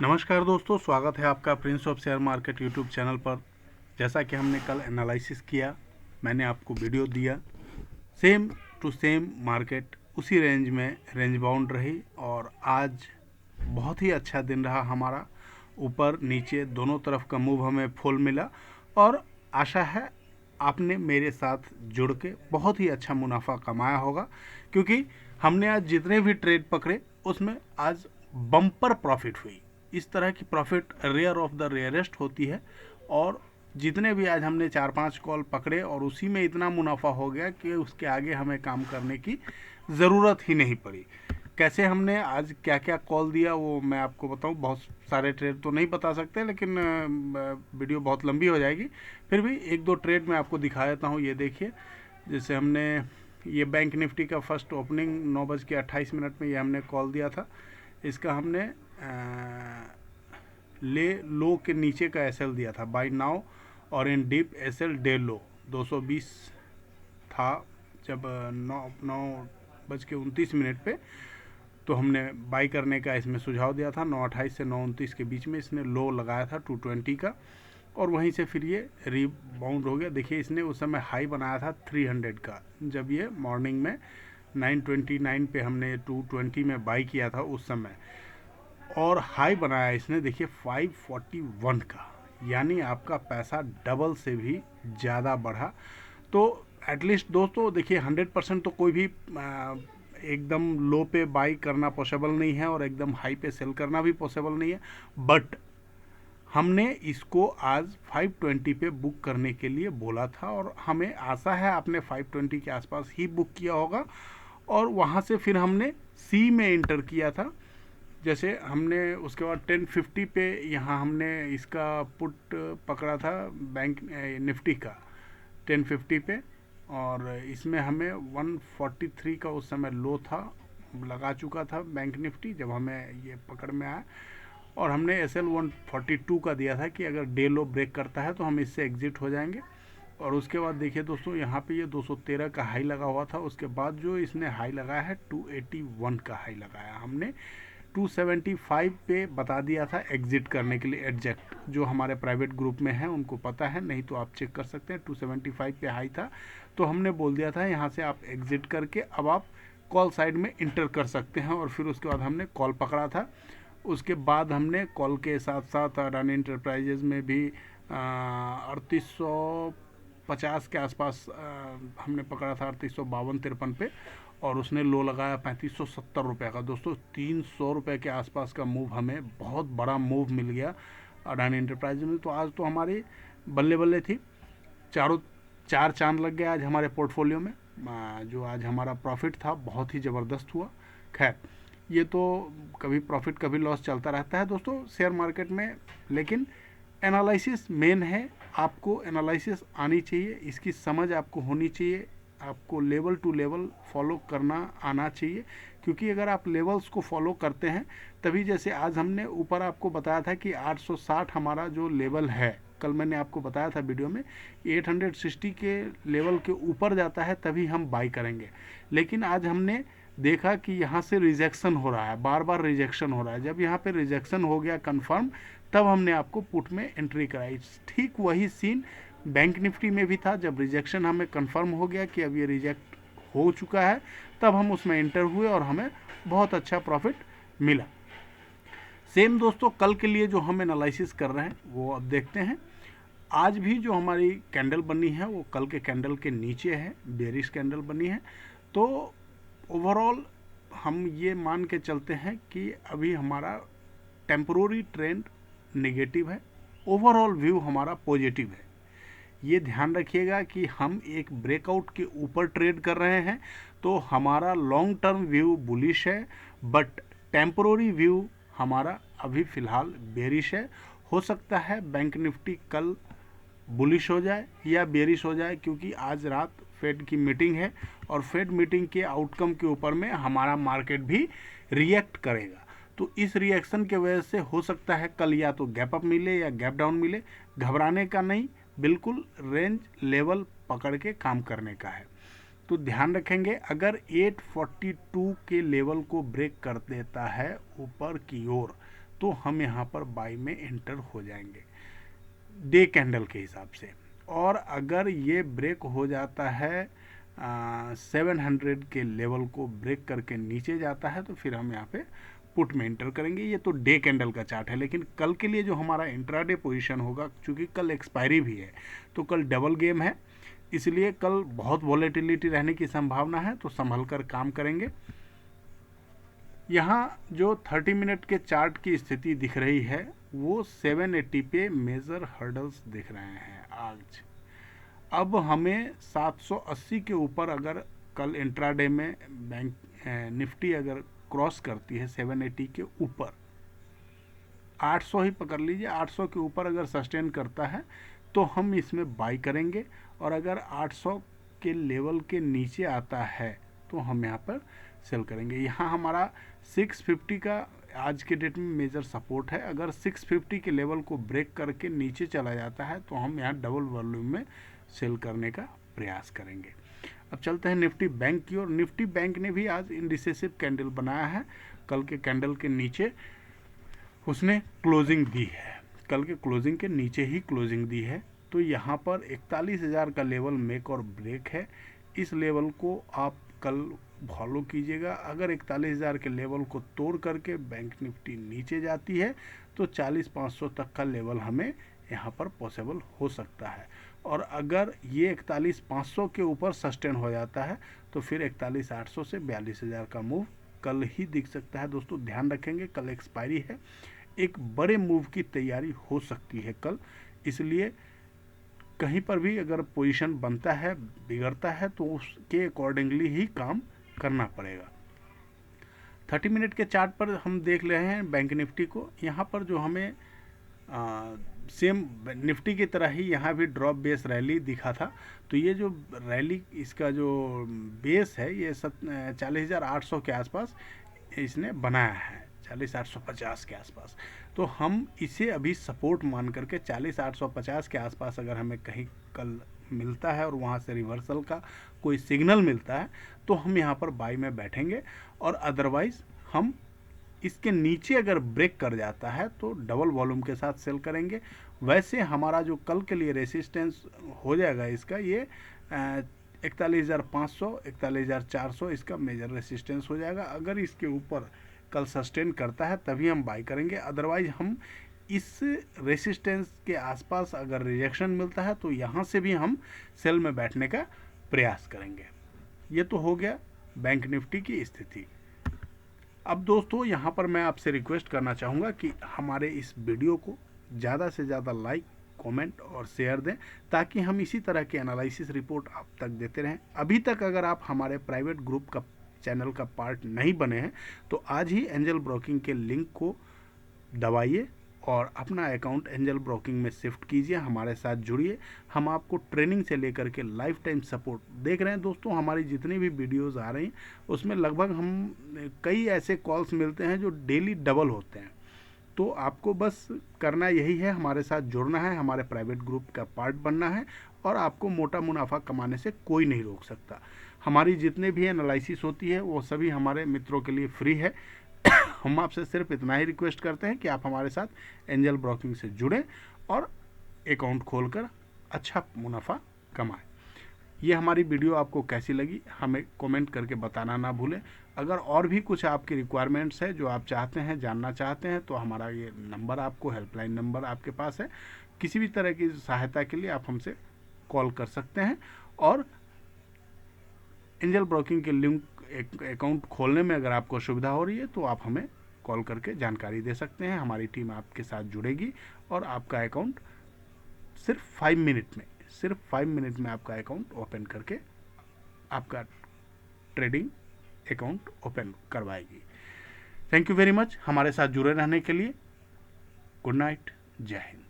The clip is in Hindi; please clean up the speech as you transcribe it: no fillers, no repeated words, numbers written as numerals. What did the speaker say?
नमस्कार दोस्तों, स्वागत है आपका Prince of share market YouTube channel पर। जैसा कि हमने कल एनालिसिस किया, मैंने आपको वीडियो दिया, सेम टू सेम मार्केट उसी रेंज में रेंज बाउंड रही और आज बहुत ही अच्छा दिन रहा हमारा। ऊपर नीचे दोनों तरफ का मूव हमें फुल मिला और आशा है आपने मेरे साथ जुड़ के बहुत ही अच्छा मुनाफा कमाया होगा, क्योंकि हमने आज जितने भी ट्रेड पकड़े उसमें आज बम्पर प्रॉफिट हुई। इस तरह की profit rare of the rarest होती है और जितने भी आज हमने 4-5 कॉल पकड़े और उसी में इतना मुनाफा हो गया कि उसके आगे हमें काम करने की ज़रूरत ही नहीं पड़ी। कैसे हमने आज क्या क्या कॉल दिया वो मैं आपको बताऊं। बहुत सारे ट्रेड तो नहीं बता सकते, लेकिन वीडियो बहुत लंबी हो जाएगी। फिर भी एक दो ट्रेड मैं आपको दिखा देता हूं। ये देखिए, जैसे हमने ये बैंक निफ्टी का फर्स्ट ओपनिंग 9:28 में ये हमने कॉल दिया था। इसका हमने ले लो के नीचे का एसएल दिया था, बाय नाउ और in deep SL day low 220 था जब 9:29 पे। तो हमने बाई करने का इसमें सुझाव दिया था। 9:28 से 9:29 के बीच में इसने लो लगाया था 220 का और वहीं से फिर ये रीबाउंड हो गया। देखिए, इसने उस समय हाई बनाया था 300 का, जब ये मॉर्निंग में 929 पे हमने 220 में बाई किया था उस समय, और हाई बनाया इसने देखिए 541 का, यानी आपका पैसा डबल से भी ज़्यादा बढ़ा। तो एटलीस्ट दोस्तों देखिए, 100% तो कोई भी एकदम लो पे बाई करना पॉसिबल नहीं है और एकदम हाई पे सेल करना भी पॉसिबल नहीं है, बट हमने इसको आज 520 पे बुक करने के लिए बोला था और हमें आशा है आपने 520 के आसपास ही बुक किया होगा। और वहाँ से फिर हमने सी में इंटर किया था। जैसे हमने उसके बाद 1050 पे यहाँ हमने इसका पुट पकड़ा था बैंक निफ्टी का 1050 पे, और इसमें हमें 143 का उस समय लो था, लगा चुका था बैंक निफ्टी जब हमें ये पकड़ में आया। और हमने एस एल 142 का दिया था कि अगर डे लो ब्रेक करता है तो हम इससे एग्जिट हो जाएंगे। और उसके बाद देखिए दोस्तों, यहाँ पे ये 213 का हाई लगा हुआ था। उसके बाद जो इसने हाई लगाया है 281 का हाई लगाया हमने। 275 पे बता दिया था एग्जिट करने के लिए एडजेक्ट, जो हमारे प्राइवेट ग्रुप में है उनको पता है, नहीं तो आप चेक कर सकते हैं। 275 पे हाई था तो हमने बोल दिया था यहाँ से आप एग्जिट करके अब आप कॉल साइड में इंटर कर सकते हैं। और फिर उसके बाद हमने कॉल पकड़ा था। उसके बाद हमने कॉल के साथ साथ अडानी इंटरप्राइजेज में भी 3850 के आसपास हमने पकड़ा था, 3852-53 पे, और उसने लो लगाया 3570 रुपये का। दोस्तों 300 रुपये के आसपास का मूव, हमें बहुत बड़ा मूव मिल गया अडानी इंटरप्राइज में। तो आज तो हमारी बल्ले बल्ले थी, चार चांद लग गया आज हमारे पोर्टफोलियो में। जो आज हमारा प्रॉफिट था बहुत ही ज़बरदस्त हुआ। खैर, ये तो कभी प्रॉफिट कभी लॉस चलता रहता है दोस्तों शेयर मार्केट में, लेकिन एनालिसिस मेन है। आपको एनालिसिस आनी चाहिए, इसकी समझ आपको होनी चाहिए, आपको लेवल टू लेवल फॉलो करना आना चाहिए। क्योंकि अगर आप लेवल्स को फॉलो करते हैं तभी, जैसे आज हमने ऊपर आपको बताया था कि 860 हमारा जो लेवल है, कल मैंने आपको बताया था वीडियो में, 860 के लेवल के ऊपर जाता है तभी हम बाई करेंगे। लेकिन आज हमने देखा कि यहाँ से रिजेक्शन हो रहा है, बार बार रिजेक्शन हो रहा है। जब यहाँ पे रिजेक्शन हो गया कंफर्म, तब हमने आपको पुट में एंट्री कराई। ठीक वही सीन बैंक निफ्टी में भी था। जब रिजेक्शन हमें कंफर्म हो गया कि अब ये रिजेक्ट हो चुका है, तब हम उसमें एंटर हुए और हमें बहुत अच्छा प्रॉफिट मिला। सेम दोस्तों कल के लिए जो हम एनालिसिस कर रहे हैं वो अब देखते हैं। आज भी जो हमारी कैंडल बनी है वो कल के कैंडल के नीचे है, बेरिश कैंडल बनी है। तो ओवरऑल हम ये मान के चलते हैं कि अभी हमारा टेम्पोररी ट्रेंड नेगेटिव है, ओवरऑल व्यू हमारा पॉजिटिव है। ये ध्यान रखिएगा कि हम एक ब्रेकआउट के ऊपर ट्रेड कर रहे हैं तो हमारा लॉन्ग टर्म व्यू बुलिश है, बट टेम्पोररी व्यू हमारा अभी फ़िलहाल बेरिश है। हो सकता है बैंक निफ्टी कल बुलिश हो जाए या बेरिश हो जाए, क्योंकि आज रात फेड की मीटिंग है और फेड मीटिंग के आउटकम के ऊपर में हमारा मार्केट भी रिएक्ट करेगा। तो इस रिएक्शन के वजह से हो सकता है कल या तो गैप अप मिले या गैप डाउन मिले। घबराने का नहीं, बिल्कुल रेंज लेवल पकड़ के काम करने का है। तो ध्यान रखेंगे, अगर 842 के लेवल को ब्रेक कर देता है ऊपर की ओर, तो हम यहाँ पर बाई में एंटर हो जाएंगे डे कैंडल के हिसाब से। और अगर ये ब्रेक हो जाता है 700 के लेवल को ब्रेक करके नीचे जाता है तो फिर हम यहाँ पे पुट में एंटर करेंगे। ये तो डे कैंडल का चार्ट है, लेकिन कल के लिए जो हमारा इंट्राडे पोजीशन होगा, क्योंकि कल एक्सपायरी भी है तो कल डबल गेम है, इसलिए कल बहुत वॉलेटिलिटी रहने की संभावना है, तो संभल कर काम करेंगे। यहाँ जो 30 मिनट के चार्ट की स्थिति दिख रही है वो 780 पे मेजर हर्डल्स दिख रहे हैं आज। अब हमें 780 के ऊपर अगर कल इंट्राडे में बैंक निफ्टी अगर क्रॉस करती है 780 के ऊपर, 800 ही पकड़ लीजिए, 800 के ऊपर अगर सस्टेन करता है तो हम इसमें बाई करेंगे। और अगर 800 के लेवल के नीचे आता है तो हम यहाँ पर सेल करेंगे। यहाँ हमारा 650 का आज के डेट में मेजर सपोर्ट है। अगर 650 के लेवल को ब्रेक करके नीचे चला जाता है तो हम यहाँ डबल वॉल्यूम में सेल करने का प्रयास करेंगे। अब चलते हैं निफ्टी बैंक की ओर। निफ्टी बैंक ने भी आज इंडिसेसिव कैंडल बनाया है। कल के कैंडल के नीचे उसने क्लोजिंग दी है, कल के क्लोजिंग के नीचे ही क्लोजिंग दी है। तो यहाँ पर 41,000 का लेवल मेक और ब्रेक है। इस लेवल को आप कल फॉलो कीजिएगा। अगर 41,000 के लेवल को तोड़ करके बैंक निफ्टी नीचे जाती है तो 40,500 तक का लेवल हमें यहाँ पर पॉसिबल हो सकता है। और अगर ये 41,500 के ऊपर सस्टेन हो जाता है तो फिर 41,800 से 42,000 का मूव कल ही दिख सकता है। दोस्तों ध्यान रखेंगे, कल एक्सपायरी है, एक बड़े मूव की तैयारी हो सकती है कल, इसलिए कहीं पर भी अगर पोजीशन बनता है, बिगड़ता है, तो उसके अकॉर्डिंगली ही काम करना पड़ेगा। 30 मिनट के चार्ट पर हम देख रहे हैं बैंक निफ्टी को। यहाँ पर जो हमें सेम निफ्टी की तरह ही यहाँ भी ड्रॉप बेस रैली दिखा था, तो ये जो रैली इसका जो बेस है ये 40,800 के आसपास इसने बनाया है, 40,850 के आसपास। तो हम इसे अभी सपोर्ट मान करके 40,850 के आसपास अगर हमें कहीं कल मिलता है और वहाँ से रिवर्सल का कोई सिग्नल मिलता है तो हम यहाँ पर बाई में बैठेंगे। और अदरवाइज हम इसके नीचे अगर ब्रेक कर जाता है तो डबल वॉल्यूम के साथ सेल करेंगे। वैसे हमारा जो कल के लिए रेसिस्टेंस हो जाएगा इसका, ये 41,500 41,400 इसका मेजर रेसिस्टेंस हो जाएगा। अगर इसके ऊपर कल सस्टेन करता है तभी हम बाई करेंगे, अदरवाइज हम इस रेसिस्टेंस के आसपास अगर रिजेक्शन मिलता है तो यहाँ से भी हम सेल में बैठने का प्रयास करेंगे। ये तो हो गया बैंक निफ्टी की स्थिति। अब दोस्तों यहाँ पर मैं आपसे रिक्वेस्ट करना चाहूँगा कि हमारे इस वीडियो को ज़्यादा से ज़्यादा लाइक, कमेंट और शेयर दें, ताकि हम इसी तरह के एनालिसिस रिपोर्ट आप तक देते रहें। अभी तक अगर आप हमारे प्राइवेट ग्रुप का चैनल का पार्ट नहीं बने हैं तो आज ही एंजल ब्रोकिंग के लिंक को दबाइए और अपना अकाउंट एंजल ब्रोकिंग में शिफ्ट कीजिए, हमारे साथ जुड़िए। हम आपको ट्रेनिंग से लेकर के लाइफ टाइम सपोर्ट देख रहे हैं। दोस्तों हमारी जितनी भी वीडियोस आ रही हैं उसमें लगभग हम कई ऐसे कॉल्स मिलते हैं जो डेली डबल होते हैं। तो आपको बस करना यही है, हमारे साथ जुड़ना है, हमारे प्राइवेट ग्रुप का पार्ट बनना है और आपको मोटा मुनाफा कमाने से कोई नहीं रोक सकता। हमारी जितने भी एनालिसिस होती है वो सभी हमारे मित्रों के लिए फ्री है। हम आपसे सिर्फ इतना ही रिक्वेस्ट करते हैं कि आप हमारे साथ एंजल ब्रोकिंग से जुड़ें और अकाउंट खोलकर अच्छा मुनाफा कमाएं। ये हमारी वीडियो आपको कैसी लगी हमें कमेंट करके बताना ना भूलें। अगर और भी कुछ आपकी रिक्वायरमेंट्स है जो आप चाहते हैं, जानना चाहते हैं, तो हमारा ये नंबर आपको, हेल्पलाइन नंबर आपके पास है। किसी भी तरह की सहायता के लिए आप हमसे कॉल कर सकते हैं। और एंजल ब्रोकिंग के लिंक अकाउंट खोलने में अगर आपको सुविधा हो रही है तो आप हमें कॉल करके जानकारी दे सकते हैं। हमारी टीम आपके साथ जुड़ेगी और आपका अकाउंट सिर्फ 5 मिनट में आपका अकाउंट ओपन करके आपका ट्रेडिंग अकाउंट ओपन करवाएगी। थैंक यू वेरी मच हमारे साथ जुड़े रहने के लिए। गुड नाइट, जय हिंद।